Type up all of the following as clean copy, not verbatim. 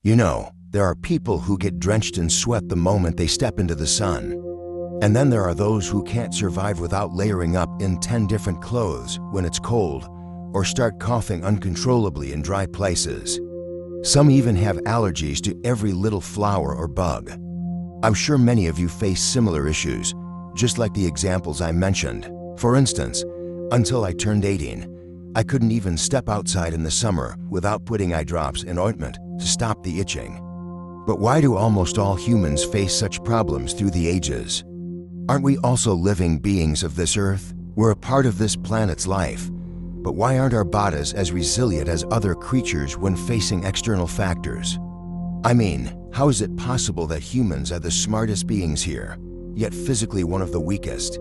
You know, there are people who get drenched in sweat the moment they step into the sun. And then there are those who can't survive without layering up in 10 different clothes when it's cold, or start coughing uncontrollably in dry places. Some even have allergies to every little flower or bug. I'm sure many of you face similar issues, just like the examples I mentioned. For instance, until I turned 18, I couldn't even step outside in the summer without putting eye drops and ointment to stop the itching. But why do almost all humans face such problems through the ages? Aren't we also living beings of this earth? We're a part of this planet's life. But why aren't our bodies as resilient as other creatures when facing external factors? I mean, how is it possible that humans are the smartest beings here, yet physically one of the weakest?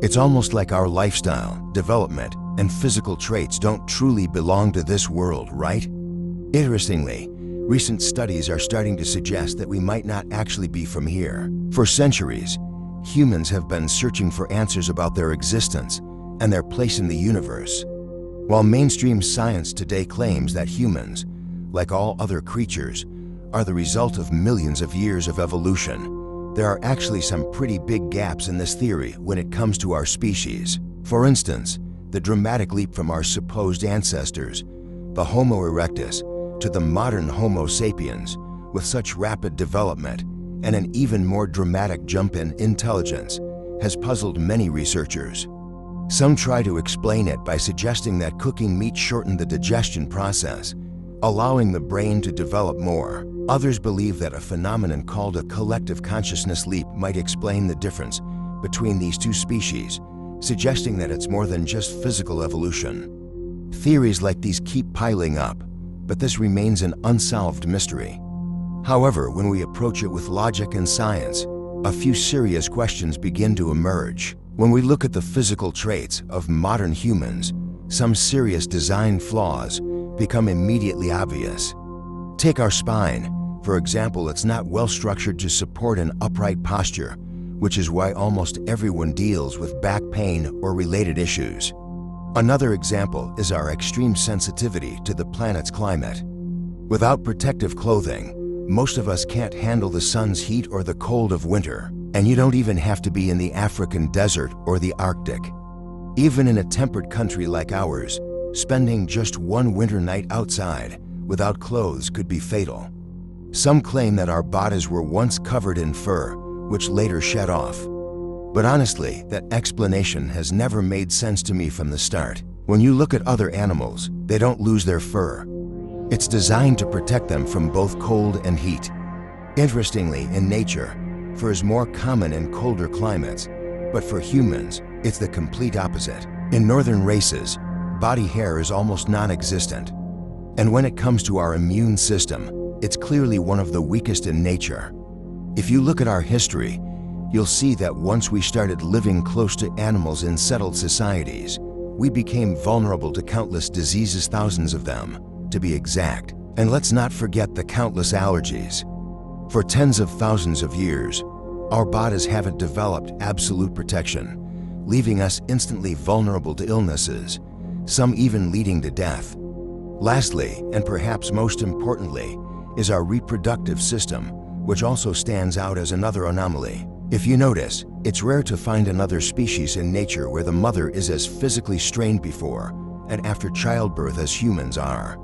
It's almost like our lifestyle, development, and physical traits don't truly belong to this world, right? Interestingly, recent studies are starting to suggest that we might not actually be from here. For centuries, humans have been searching for answers about their existence and their place in the universe. While mainstream science today claims that humans, like all other creatures, are the result of millions of years of evolution, there are actually some pretty big gaps in this theory when it comes to our species. For instance, the dramatic leap from our supposed ancestors, the Homo erectus, to the modern Homo sapiens, with such rapid development and an even more dramatic jump in intelligence, has puzzled many researchers. Some try to explain it by suggesting that cooking meat shortened the digestion process, allowing the brain to develop more. Others believe that a phenomenon called a collective consciousness leap might explain the difference between these two species, suggesting that it's more than just physical evolution. Theories like these keep piling up, but this remains an unsolved mystery. However, when we approach it with logic and science, a few serious questions begin to emerge. When we look at the physical traits of modern humans, some serious design flaws become immediately obvious. Take our spine. For example, it's not well structured to support an upright posture, which is why almost everyone deals with back pain or related issues. Another example is our extreme sensitivity to the planet's climate. Without protective clothing, most of us can't handle the sun's heat or the cold of winter, and you don't even have to be in the African desert or the Arctic. Even in a temperate country like ours, spending just one winter night outside without clothes could be fatal. Some claim that our bodies were once covered in fur, which later shed off. But honestly, that explanation has never made sense to me from the start. When you look at other animals, they don't lose their fur. It's designed to protect them from both cold and heat. Interestingly, in nature, fur is more common in colder climates, but for humans, it's the complete opposite. In northern races, body hair is almost non-existent. And when it comes to our immune system, it's clearly one of the weakest in nature. If you look at our history, you'll see that once we started living close to animals in settled societies, we became vulnerable to countless diseases, thousands of them, to be exact. And let's not forget the countless allergies. For tens of thousands of years, our bodies haven't developed absolute protection, leaving us instantly vulnerable to illnesses, some even leading to death. Lastly, and perhaps most importantly, is our reproductive system, which also stands out as another anomaly. If you notice, it's rare to find another species in nature where the mother is as physically strained before and after childbirth as humans are.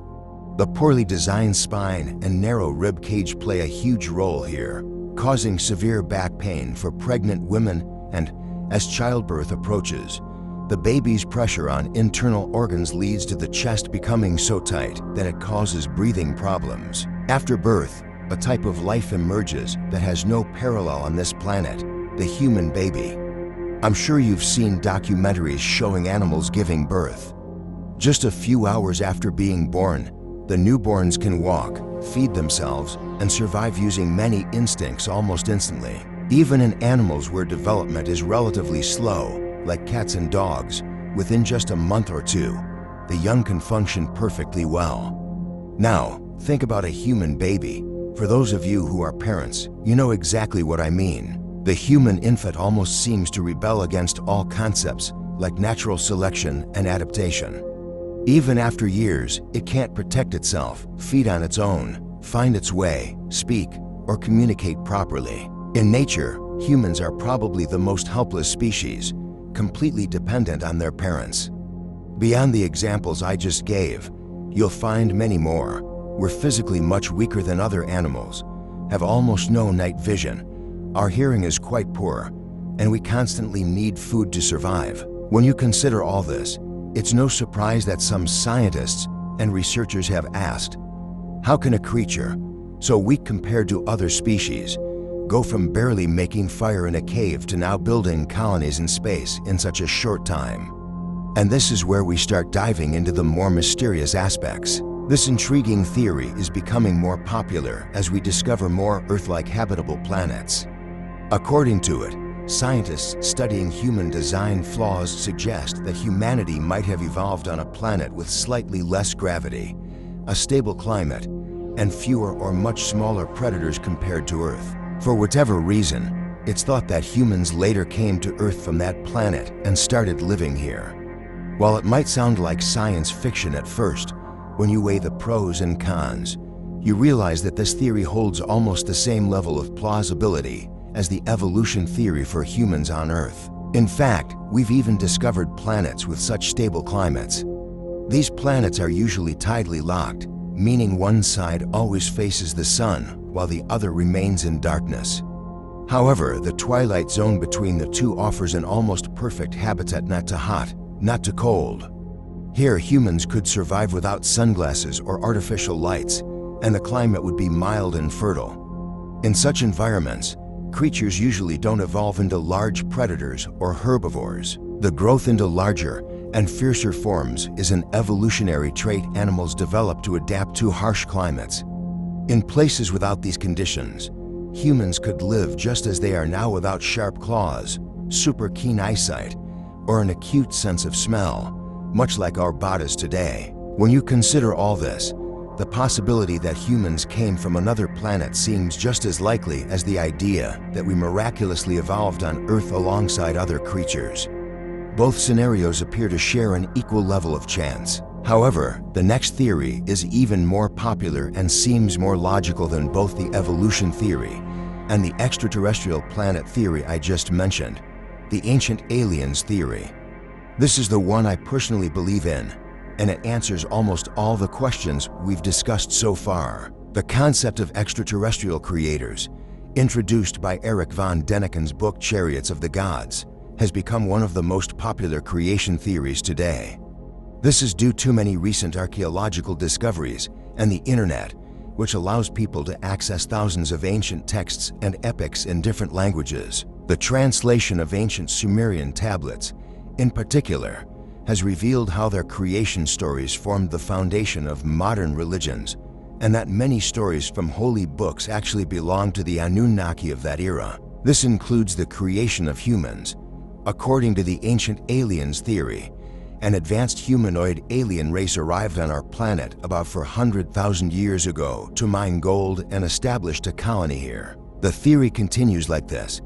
The poorly designed spine and narrow rib cage play a huge role here, causing severe back pain for pregnant women, and as childbirth approaches, the baby's pressure on internal organs leads to the chest becoming so tight that it causes breathing problems. After birth, a type of life emerges that has no parallel on this planet, the human baby. I'm sure you've seen documentaries showing animals giving birth. Just a few hours after being born, the newborns can walk, feed themselves, and survive using many instincts almost instantly. Even in animals where development is relatively slow, like cats and dogs, within just a month or two, the young can function perfectly well. Now, think about a human baby. For those of you who are parents, you know exactly what I mean. The human infant almost seems to rebel against all concepts like natural selection and adaptation. Even after years, it can't protect itself, feed on its own, find its way, speak, or communicate properly. In nature, humans are probably the most helpless species, completely dependent on their parents. Beyond the examples I just gave, you'll find many more. We're physically much weaker than other animals, have almost no night vision, our hearing is quite poor, and we constantly need food to survive. When you consider all this, it's no surprise that some scientists and researchers have asked, how can a creature, so weak compared to other species, go from barely making fire in a cave to now building colonies in space in such a short time? And this is where we start diving into the more mysterious aspects. This intriguing theory is becoming more popular as we discover more Earth-like habitable planets. According to it, scientists studying human design flaws suggest that humanity might have evolved on a planet with slightly less gravity, a stable climate, and fewer or much smaller predators compared to Earth. For whatever reason, it's thought that humans later came to Earth from that planet and started living here. While it might sound like science fiction at first, when you weigh the pros and cons, you realize that this theory holds almost the same level of plausibility as the evolution theory for humans on Earth. In fact, we've even discovered planets with such stable climates. These planets are usually tidally locked, meaning one side always faces the sun while the other remains in darkness. However, the twilight zone between the two offers an almost perfect habitat, not too hot, not too cold. Here, humans could survive without sunglasses or artificial lights, and the climate would be mild and fertile. In such environments, creatures usually don't evolve into large predators or herbivores. The growth into larger and fiercer forms is an evolutionary trait animals develop to adapt to harsh climates. In places without these conditions, humans could live just as they are now without sharp claws, super keen eyesight, or an acute sense of smell, much like our bodies today. When you consider all this, the possibility that humans came from another planet seems just as likely as the idea that we miraculously evolved on Earth alongside other creatures. Both scenarios appear to share an equal level of chance. However, the next theory is even more popular and seems more logical than both the evolution theory and the extraterrestrial planet theory I just mentioned, the ancient aliens theory. This is the one I personally believe in, and it answers almost all the questions we've discussed so far. The concept of extraterrestrial creators, introduced by Erich von Däniken's book Chariots of the Gods, has become one of the most popular creation theories today. This is due to many recent archaeological discoveries and the internet, which allows people to access thousands of ancient texts and epics in different languages. The translation of ancient Sumerian tablets, in particular, has revealed how their creation stories formed the foundation of modern religions, and that many stories from holy books actually belong to the Anunnaki of that era. This includes the creation of humans. According to the ancient aliens theory, an advanced humanoid alien race arrived on our planet about 400,000 years ago to mine gold and established a colony here. The theory continues like this.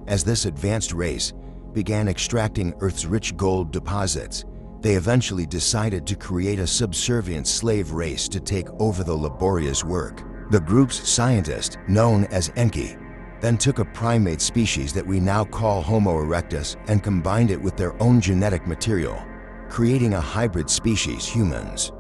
As this advanced race began extracting Earth's rich gold deposits, they eventually decided to create a subservient slave race to take over the laborious work. The group's scientist, known as Enki, then took a primate species that we now call Homo erectus and combined it with their own genetic material, creating a hybrid species, humans.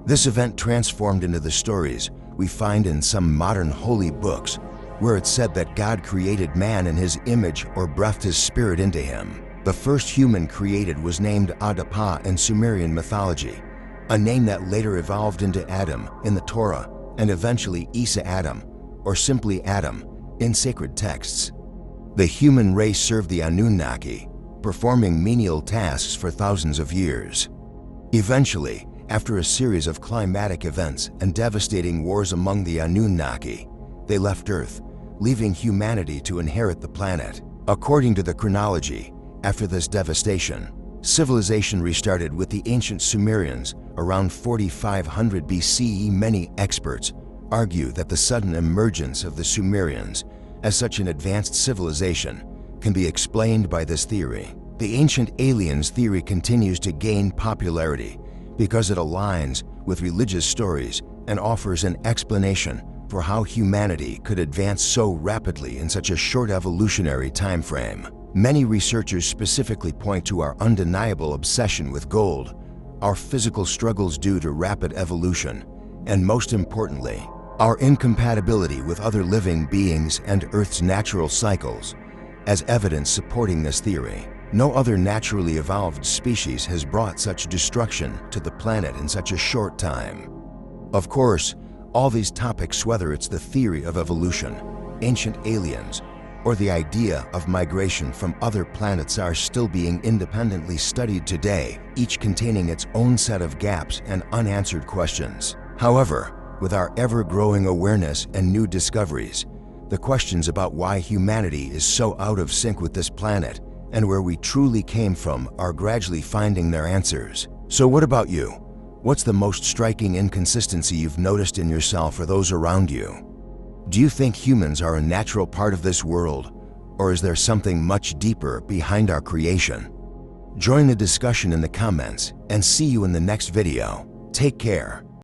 This event transformed into the stories we find in some modern holy books, where it's said that God created man in his image or breathed his spirit into him. The first human created was named Adapa in Sumerian mythology, a name that later evolved into Adam in the Torah and eventually Isa Adam, or simply Adam, in sacred texts. The human race served the Anunnaki, performing menial tasks for thousands of years. Eventually, after a series of climatic events and devastating wars among the Anunnaki, they left Earth, leaving humanity to inherit the planet. According to the chronology, after this devastation, civilization restarted with the ancient Sumerians around 4500 BCE. Many experts argue that the sudden emergence of the Sumerians as such an advanced civilization can be explained by this theory. The ancient aliens theory continues to gain popularity because it aligns with religious stories and offers an explanation for how humanity could advance so rapidly in such a short evolutionary time frame. Many researchers specifically point to our undeniable obsession with gold, our physical struggles due to rapid evolution, and most importantly, our incompatibility with other living beings and Earth's natural cycles as evidence supporting this theory. No other naturally evolved species has brought such destruction to the planet in such a short time. Of course, all these topics, whether it's the theory of evolution, ancient aliens, or the idea of migration from other planets, are still being independently studied today, each containing its own set of gaps and unanswered questions. However, with our ever-growing awareness and new discoveries, the questions about why humanity is so out of sync with this planet and where we truly came from are gradually finding their answers. So what about you? What's the most striking inconsistency you've noticed in yourself or those around you? Do you think humans are a natural part of this world, or is there something much deeper behind our creation? Join the discussion in the comments and see you in the next video. Take care.